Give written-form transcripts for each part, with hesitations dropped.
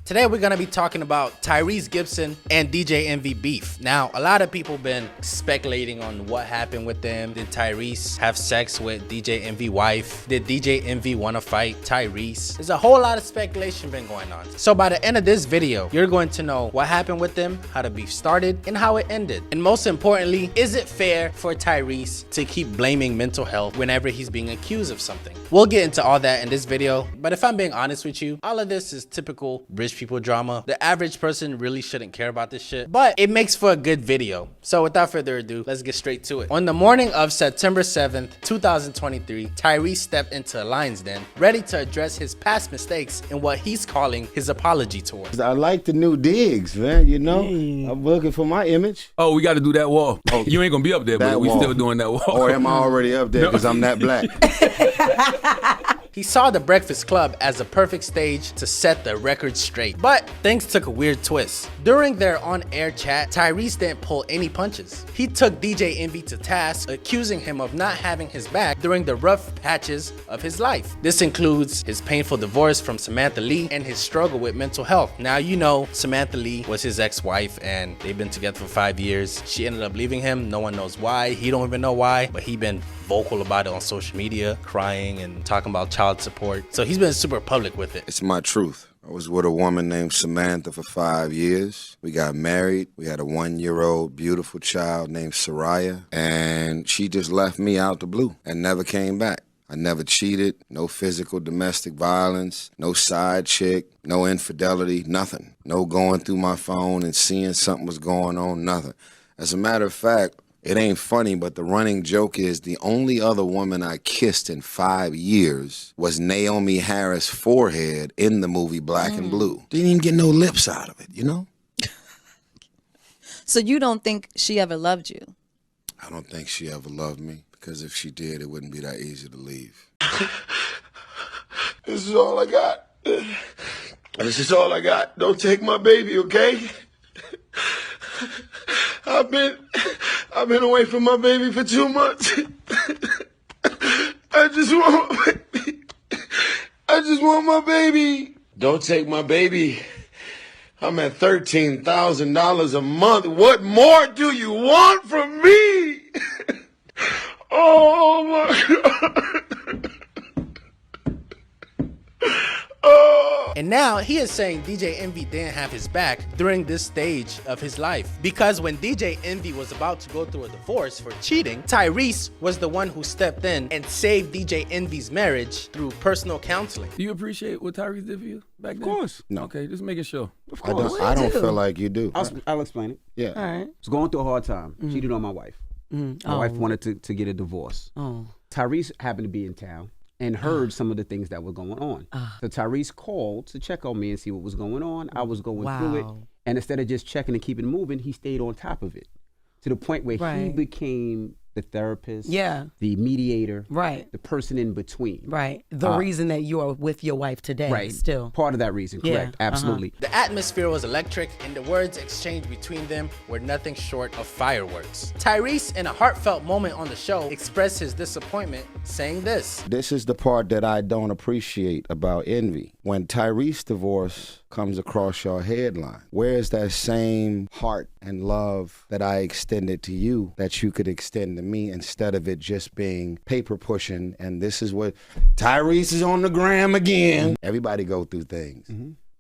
Today we're gonna be talking about Tyrese Gibson and DJ Envy beef. Now, a lot of people been speculating on what happened with them. Did Tyrese have sex with DJ Envy wife? Did DJ Envy wanna fight Tyrese? There's a whole lot of speculation been going on. So by the end of this video, you're going to know what happened with them, how the beef started, and how it ended. And most importantly, is it fair for Tyrese to keep blaming mental health whenever he's being accused of something? We'll get into all that in this video, but if I'm being honest with you, all of this is typical rich people drama. The average person really shouldn't care about this shit, but it makes for a good video. So without further ado, let's get straight to it. On the morning of September 7th, 2023, Tyrese stepped into a Lion's Den, ready to address his past mistakes in what he's calling his apology tour. I like the new digs, man, you know? I'm looking for my image. Oh, we got to do that wall. Oh, you ain't going to be up there, but we still doing that wall. Or am I already up there because I'm that black? He saw the Breakfast Club as a perfect stage to set the record straight, but things took a weird twist. During their on-air chat, Tyrese didn't pull any punches. He took DJ Envy to task, accusing him of not having his back during the rough patches of his life. This includes his painful divorce from Samantha Lee and his struggle with mental health. Now, you know Samantha Lee was his ex-wife and they've been together for 5 years. She ended up leaving him. No one knows why. He don't even know why, but he been vocal about it on social media, crying and talking about child support. So he's been super public with it. It's my truth. I was with a woman named Samantha for 5 years. We got married. We had a 1-year-old beautiful child named Soraya. And she just left me out the blue and never came back. I never cheated, no physical domestic violence, no side chick, no infidelity, nothing. No going through my phone and seeing something was going on, nothing. As a matter of fact, it ain't funny, but the running joke is the only other woman I kissed in 5 years was Naomi Harris' forehead in the movie Black and Blue. Didn't even get no lips out of it, you know? So you don't think she ever loved you? I don't think she ever loved me, because if she did, it wouldn't be that easy to leave. This is all I got. This is all I got. Don't take my baby, okay? I've been away from my baby for 2 months. I just want my baby. Don't take my baby. I'm at $13,000 a month. What more do you want from me? Oh my God. And now he is saying DJ Envy didn't have his back during this stage of his life. Because when DJ Envy was about to go through a divorce for cheating, Tyrese was the one who stepped in and saved DJ Envy's marriage through personal counseling. Do you appreciate what Tyrese did for you back then? Of course. No. Okay, just making sure. Of course. I don't feel like you do. I'll explain it. Yeah. All right. I was going through a hard time. Cheated on my wife. My wife wanted to get a divorce. Tyrese happened to be in town and heard some of the things that were going on. So Tyrese called to check on me and see what was going on. I was going through it. And instead of just checking and keeping it moving, he stayed on top of it to the point where he became the therapist, the mediator, the person in between. The reason that you are with your wife today still. Part of that reason, correct, absolutely. The atmosphere was electric and the words exchanged between them were nothing short of fireworks. Tyrese, in a heartfelt moment on the show, expressed his disappointment, saying this. This is the part that I don't appreciate about Envy. When Tyrese divorce comes across your headline, where's that same heart and love that I extended to you that you could extend to me, instead of it just being paper pushing and this is what Tyrese is on the gram again? Everybody go through things.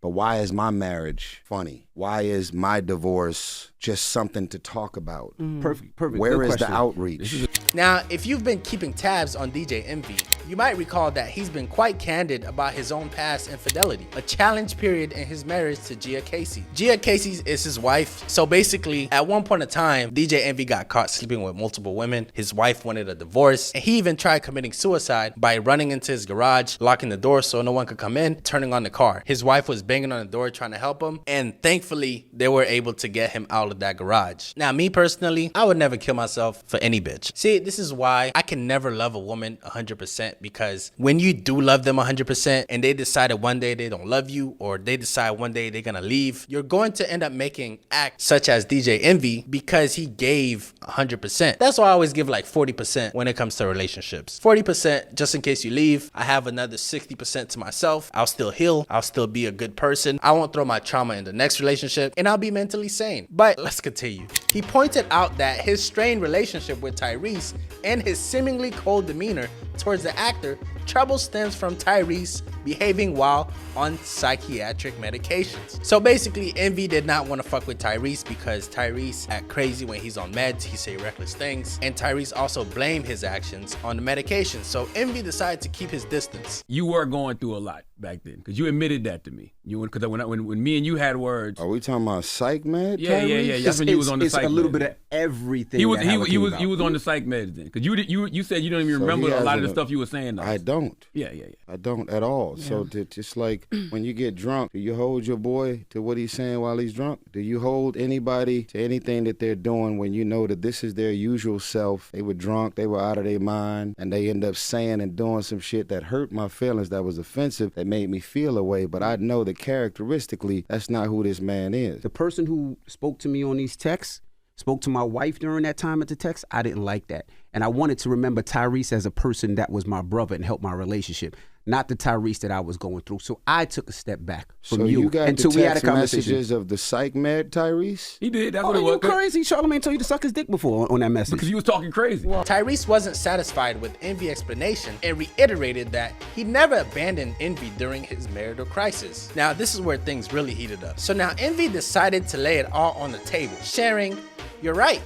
But why is my marriage funny? Why is my divorce just something to talk about? Perfect. Where is the outreach? Now, if you've been keeping tabs on DJ Envy, you might recall that he's been quite candid about his own past infidelity, a challenge period in his marriage to Gia Casey. Gia Casey is his wife, so basically, at one point in time, DJ Envy got caught sleeping with multiple women. His wife wanted a divorce, and he even tried committing suicide by running into his garage, locking the door so no one could come in, turning on the car. His wife was banging on the door trying to help him, and thankfully, they were able to get him out of that garage. Now, me personally, I would never kill myself for any bitch. See, say this is why I can never love a woman 100%, because when you do love them 100% and they decided one day they don't love you, or they decide one day they're gonna leave, you're going to end up making acts such as DJ Envy because he gave 100%. That's why I always give like 40% when it comes to relationships. 40% just in case you leave. I have another 60% to myself. I'll still heal. I'll still be a good person. I won't throw my trauma in the next relationship, and I'll be mentally sane. But let's continue. He pointed out that his strained relationship with Tyrese and his seemingly cold demeanor towards the actor, trouble stems from Tyrese behaving while on psychiatric medications. So basically, Envy did not want to fuck with Tyrese because Tyrese act crazy when he's on meds, he say reckless things, and Tyrese also blamed his actions on the medication. So Envy decided to keep his distance. You were going through a lot back then, because you admitted that to me. Because when me and you had words. Are we talking about psych med? Yeah. That's when you was on the psych. It's a little bit of everything. He was on the psych meds then, because you said you don't even remember a lot of the stuff you were saying. Though. I don't. Yeah. I don't at all. Yeah. So just like when you get drunk, do you hold your boy to what he's saying while he's drunk? Do you hold anybody to anything that they're doing when you know that this is their usual self? They were drunk, they were out of their mind, and they end up saying and doing some shit that hurt my feelings, that was offensive, that made me feel a way, but I know that characteristically, that's not who this man is. The person who spoke to me on these texts, spoke to my wife during that time at the text, I didn't like that. And I wanted to remember Tyrese as a person that was my brother and helped my relationship, not the Tyrese that I was going through. So I took a step back from you. So you got until the we had a text conversation. messages of the psych med Tyrese? He did. That's what it was. You crazy? Charlamagne told you to suck his dick before on that message. Because you was talking crazy. Tyrese wasn't satisfied with Envy's explanation and reiterated that he never abandoned Envy during his marital crisis. Now, this is where things really heated up. So now Envy decided to lay it all on the table, sharing, "You're right.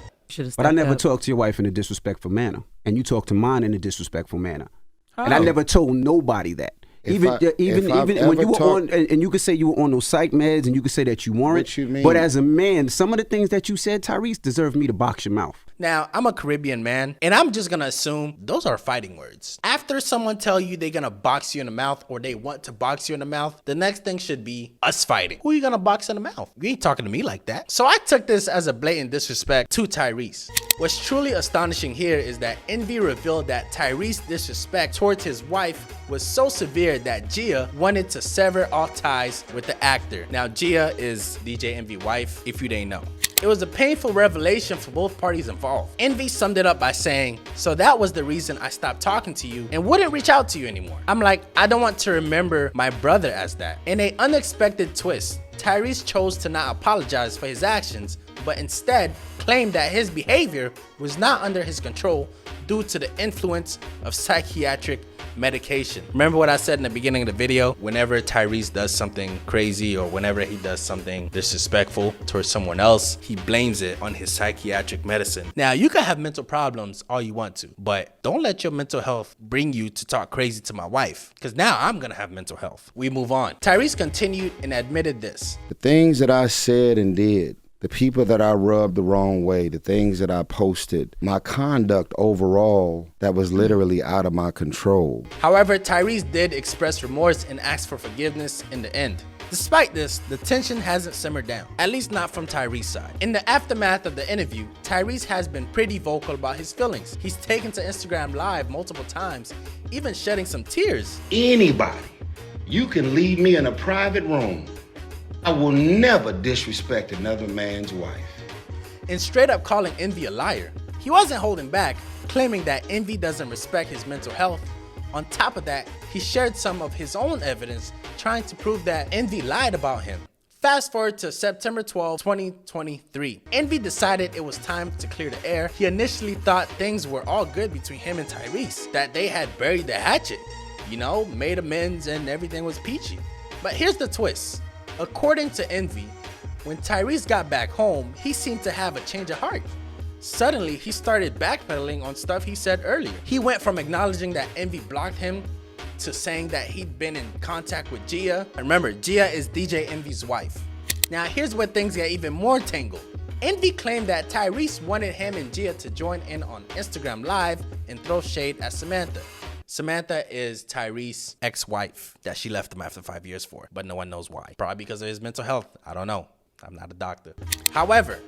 But I never talked to your wife in a disrespectful manner, and you talked to mine in a disrespectful manner. And I never told nobody that. Even when you were on, and you could say you were on those psych meds, and you could say that you weren't. What you mean? But as a man, some of the things that you said, Tyrese, deserve me to box your mouth. Now, I'm a Caribbean man, and I'm just gonna assume those are fighting words. After someone tell you they're gonna box you in the mouth, or they want to box you in the mouth, the next thing should be us fighting. Who are you gonna box in the mouth? You ain't talking to me like that. So I took this as a blatant disrespect to Tyrese. What's truly astonishing here is that Envy revealed that Tyrese's disrespect towards his wife was so severe that Gia wanted to sever all ties with the actor. Now, Gia is DJ Envy's wife, if you didn't know. It was a painful revelation for both parties involved. Envy summed it up by saying, "So that was the reason I stopped talking to you and wouldn't reach out to you anymore." I'm like, I don't want to remember my brother as that. In an unexpected twist, Tyrese chose to not apologize for his actions, but instead claimed that his behavior was not under his control due to the influence of psychiatric medication. Remember what I said in the beginning of the video? Whenever Tyrese does something crazy, or whenever he does something disrespectful towards someone else, he blames it on his psychiatric medicine. Now, you can have mental problems all you want to, but don't let your mental health bring you to talk crazy to my wife, because now I'm gonna have mental health. We move on. Tyrese continued and admitted this. The things that I said and did, the people that I rubbed the wrong way, the things that I posted, my conduct overall that was literally out of my control. However, Tyrese did express remorse and ask for forgiveness in the end. Despite this, the tension hasn't simmered down, at least not from Tyrese's side. In the aftermath of the interview, Tyrese has been pretty vocal about his feelings. He's taken to Instagram Live multiple times, even shedding some tears. Anybody, you can leave me in a private room. I will never disrespect another man's wife. And straight up calling Envy a liar. He wasn't holding back, claiming that Envy doesn't respect his mental health. On top of that, he shared some of his own evidence trying to prove that Envy lied about him. Fast forward to September 12, 2023. Envy decided it was time to clear the air. He initially thought things were all good between him and Tyrese, that they had buried the hatchet, made amends and everything was peachy. But here's the twist. According to Envy, when Tyrese got back home, he seemed to have a change of heart. Suddenly, he started backpedaling on stuff he said earlier. He went from acknowledging that Envy blocked him to saying that he'd been in contact with Gia. And remember, Gia is DJ Envy's wife. Now, here's where things get even more tangled. Envy claimed that Tyrese wanted him and Gia to join in on Instagram Live and throw shade at Samantha. Samantha is Tyrese's ex-wife that she left him after 5 years for, but no one knows why. Probably because of his mental health. I don't know. I'm not a doctor. However,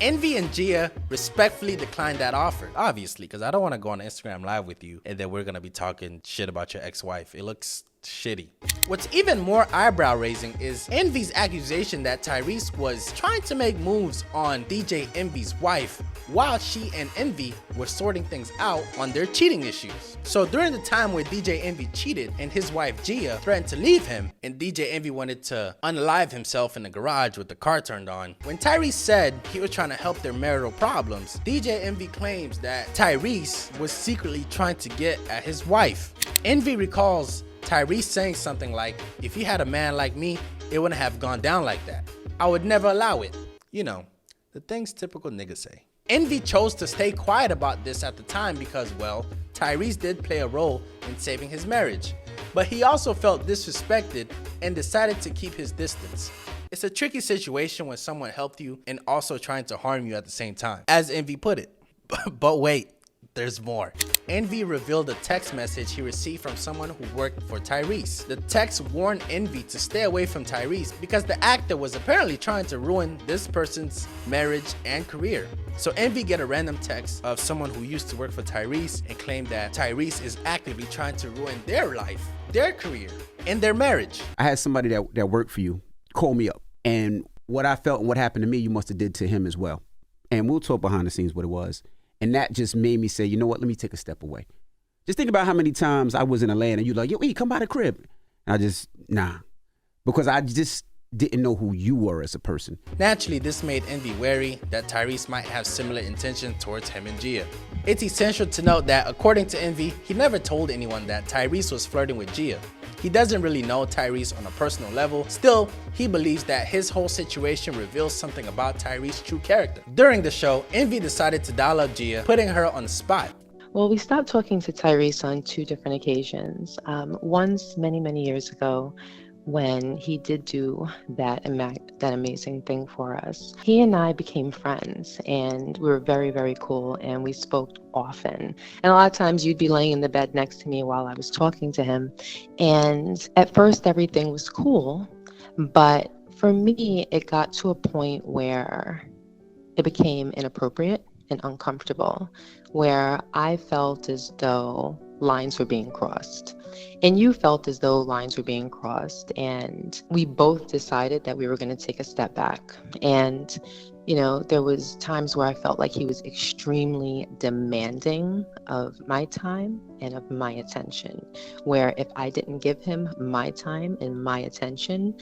Envy and Gia respectfully declined that offer. Obviously, because I don't want to go on Instagram Live with you and then we're going to be talking shit about your ex-wife. It looks shitty. What's even more eyebrow raising is Envy's accusation that Tyrese was trying to make moves on DJ Envy's wife while she and Envy were sorting things out on their cheating issues. So during the time where DJ Envy cheated and his wife Gia threatened to leave him and DJ Envy wanted to unalive himself in the garage with the car turned on, when Tyrese said he was trying to help their marital problems, DJ Envy claims that Tyrese was secretly trying to get at his wife. Envy recalls Tyrese saying something like, if he had a man like me, it wouldn't have gone down like that. I would never allow it. You know, the things typical niggas say. Envy chose to stay quiet about this at the time because, well, Tyrese did play a role in saving his marriage. But he also felt disrespected and decided to keep his distance. It's a tricky situation when someone helped you and also trying to harm you at the same time, as Envy put it. But wait, there's more. Envy revealed a text message he received from someone who worked for Tyrese. The text warned Envy to stay away from Tyrese because the actor was apparently trying to ruin this person's marriage and career. So Envy get a random text of someone who used to work for Tyrese and claimed that Tyrese is actively trying to ruin their life, their career, and their marriage. I had somebody that worked for you call me up, and what I felt and what happened to me, you must have did to him as well. And we'll talk behind the scenes what it was. And that just made me say, you know what, let me take a step away. Just think about how many times I was in Atlanta and you're like, yo, E, come by the crib. And I just, nah. Because I just didn't know who you were as a person. Naturally, this made Envy wary that Tyrese might have similar intentions towards him and Gia. It's essential to note that according to Envy, he never told anyone that Tyrese was flirting with Gia. He doesn't really know Tyrese on a personal level. Still, he believes that his whole situation reveals something about Tyrese's true character. During the show, Envy decided to dial up Gia, putting her on the spot. Well, we stopped talking to Tyrese on 2 different occasions. Once many years ago, when he did do that amazing thing for us. He and I became friends, and we were very cool, and we spoke often. And a lot of times you'd be laying in the bed next to me while I was talking to him. And at first everything was cool, but for me, it got to a point where it became inappropriate and uncomfortable, where I felt as though lines were being crossed. And you felt as though lines were being crossed, and we both decided that we were going to take a step back. And, you know, there was times where I felt like he was extremely demanding of my time and of my attention, where if I didn't give him my time and my attention,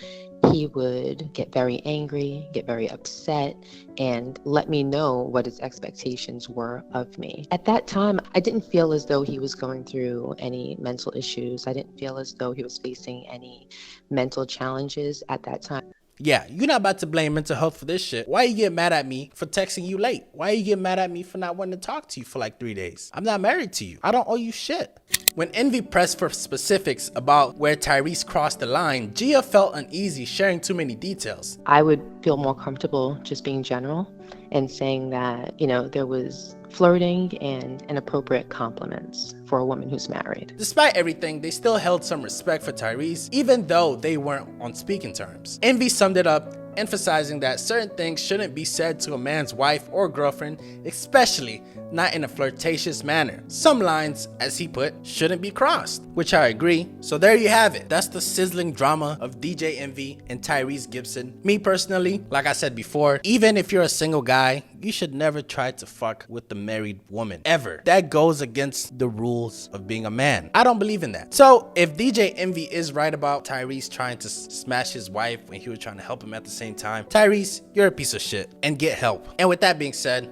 he would get very angry, get very upset, and let me know what his expectations were of me. At that time, I didn't feel as though he was going through any mental issues. I didn't feel as though he was facing any mental challenges at that time. Yeah, you're not about to blame mental health for this shit. Why you get mad at me for texting you late? Why you get mad at me for not wanting to talk to you for like 3 days? I'm not married to you. I don't owe you shit. When Envy pressed for specifics about where Tyrese crossed the line, Gia felt uneasy sharing too many details. I would feel more comfortable just being general and saying that, you know, there was flirting and inappropriate compliments for a woman who's married. Despite everything, they still held some respect for Tyrese, even though they weren't on speaking terms. Envy summed it up, emphasizing that certain things shouldn't be said to a man's wife or girlfriend, especially not in a flirtatious manner. Some lines, as he put, shouldn't be crossed, which I agree. So there you have it. That's the sizzling drama of DJ Envy and Tyrese Gibson. Me personally, like I said before, even if you're a single guy, you should never try to fuck with the married woman, ever. That goes against the rules of being a man. I don't believe in that. So if DJ Envy is right about Tyrese trying to smash his wife when he was trying to help him at the same time, Tyrese, you're a piece of shit, and get help. And with that being said,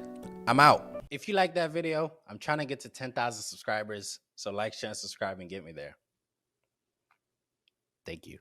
I'm out. If you like that video, I'm trying to get to 10,000 subscribers, so like, share, and subscribe and get me there. Thank you.